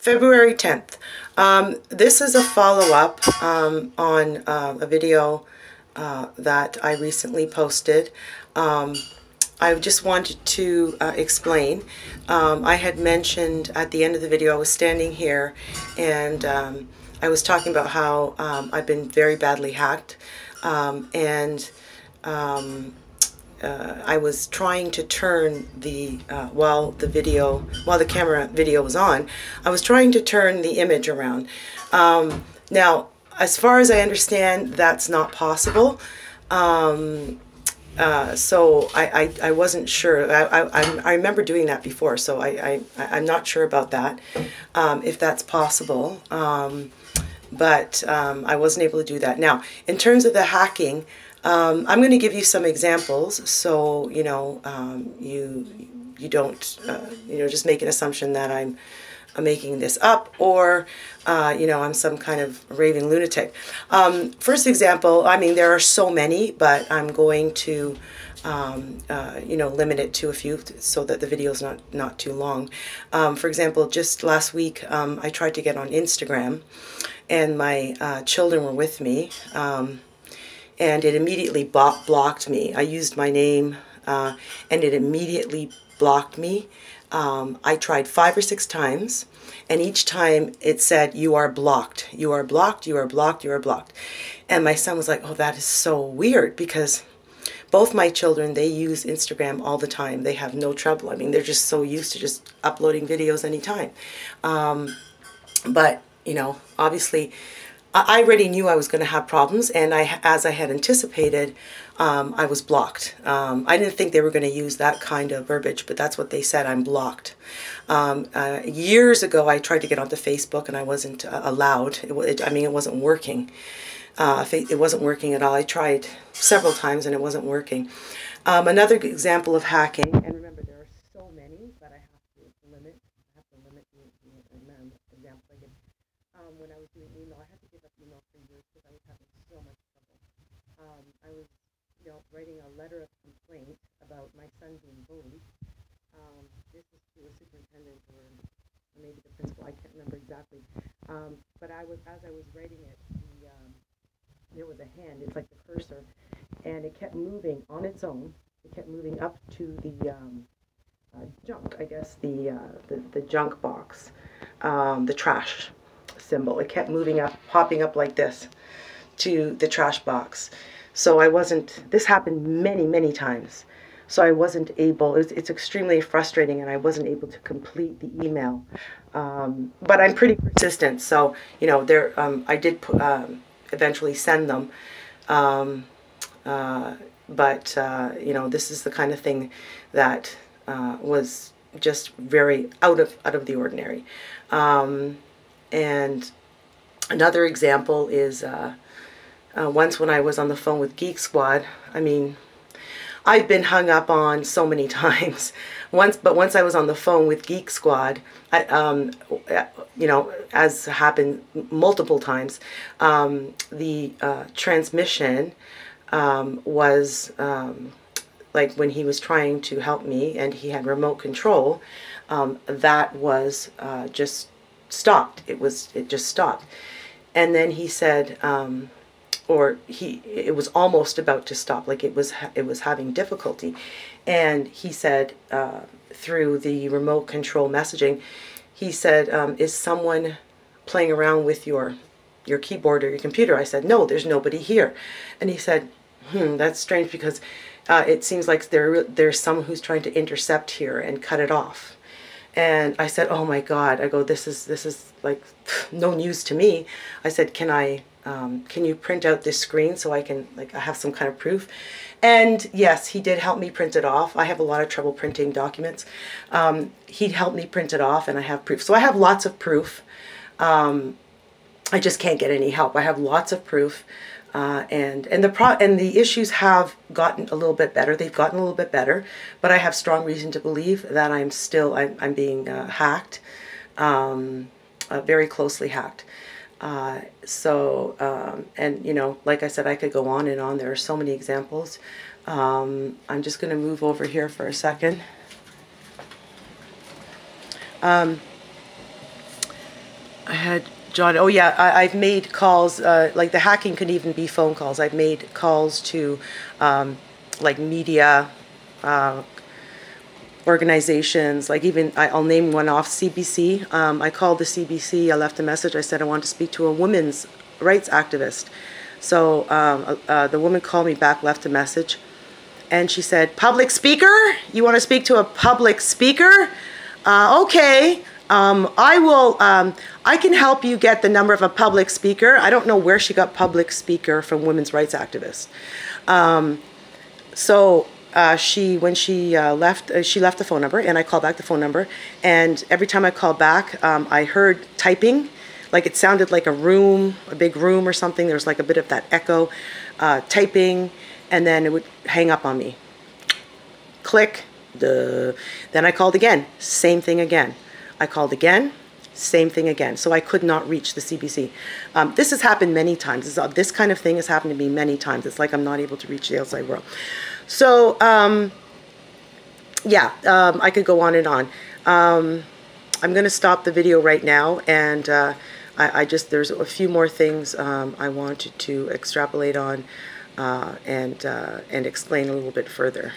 February 10th. This is a follow-up on a video that I recently posted. I just wanted to explain. I had mentioned at the end of the video, I was standing here and I was talking about how I've been very badly hacked, and I was trying to turn the while the camera video was on, I was trying to turn the image around. Now, as far as I understand, that's not possible. So I wasn't sure. I remember doing that before, so I'm not sure about that, if that's possible. But I wasn't able to do that. Now, in terms of the hacking, I'm going to give you some examples, so you know, you don't just make an assumption that I'm making this up, or I'm some kind of raving lunatic. First example, I mean, there are so many, but I'm going to limit it to a few so that the video is not too long. For example, just last week I tried to get on Instagram, and my children were with me, and it immediately blocked me. I used my name, and it immediately blocked me. I tried 5 or 6 times, and each time it said, "You are blocked, you are blocked, you are blocked, you are blocked." And my son was like, "Oh, that is so weird," because both my children, they use Instagram all the time. They have no trouble. I mean, they're just so used to just uploading videos anytime. But, obviously, I already knew I was going to have problems, and as I had anticipated, I was blocked. I didn't think they were going to use that kind of verbiage, but that's what they said, I'm blocked. Years ago, I tried to get onto Facebook, and I wasn't allowed. It wasn't working. It wasn't working at all. I tried several times, and it wasn't working. Another example of hacking, and remember, there are so many, but I have to limit the amount of examples I give. When I was doing email, I had to give up email for years because I was having so much trouble. I was, writing a letter of complaint about my son being bullied. This is to a superintendent or maybe the principal. I can't remember exactly. But as I was writing it, there was a hand. It's like the cursor, and it kept moving on its own. It kept moving up to the junk, I guess, the junk box, the trash symbol. It kept moving up, popping up like this to the trash box. So this happened many, many times. So I wasn't able, it's extremely frustrating, and I wasn't able to complete the email. But I'm pretty persistent, so, I did eventually send them. But this is the kind of thing that was just very out of the ordinary. And another example is once when I was on the phone with Geek Squad. I mean, I've been hung up on so many times. Once I was on the phone with Geek Squad, as happened multiple times, the transmission was like when he was trying to help me and he had remote control, that was just stopped. It just stopped. And then he said, it was almost about to stop, like it was having difficulty. And he said, through the remote control messaging, he said, "Is someone playing around with your keyboard or your computer?" I said, "No, there's nobody here." And he said, "That's strange, because it seems like there's someone who's trying to intercept here and cut it off." And I said, "Oh my God," I go, this is like no news to me. I said, can you print out this screen so I can, I have some kind of proof?" And yes, he did help me print it off. I have a lot of trouble printing documents. He helped me print it off, and I have proof. So I have lots of proof. I just can't get any help. I have lots of proof. And the issues have gotten a little bit better. They've gotten a little bit better, but I have strong reason to believe that I'm being hacked, very closely hacked. And like I said, I could go on and on. There are so many examples. I'm just going to move over here for a second. I had John. Oh yeah, I've made calls. Like the hacking can even be phone calls. I've made calls to like media organizations. Like even I'll name one off, CBC. I called the CBC. I left a message. I said I want to speak to a women's rights activist. So the woman called me back, left a message, and she said, "Public speaker? You want to speak to a public speaker? Okay." I will, I can help you get the number of a public speaker. I don't know where she got public speaker from women's rights activists. When she left the phone number, and I called back the phone number, and every time I called back, I heard typing, like it sounded like a room, a big room or something. There was like a bit of that echo, typing, and then it would hang up on me. Click, duh. Then I called again, same thing again. I called again, same thing again. So I could not reach the CBC. This has happened many times. This kind of thing has happened to me many times. It's like I'm not able to reach the outside world. So, yeah, I could go on and on. I'm going to stop the video right now, and there's a few more things I wanted to extrapolate on and explain a little bit further.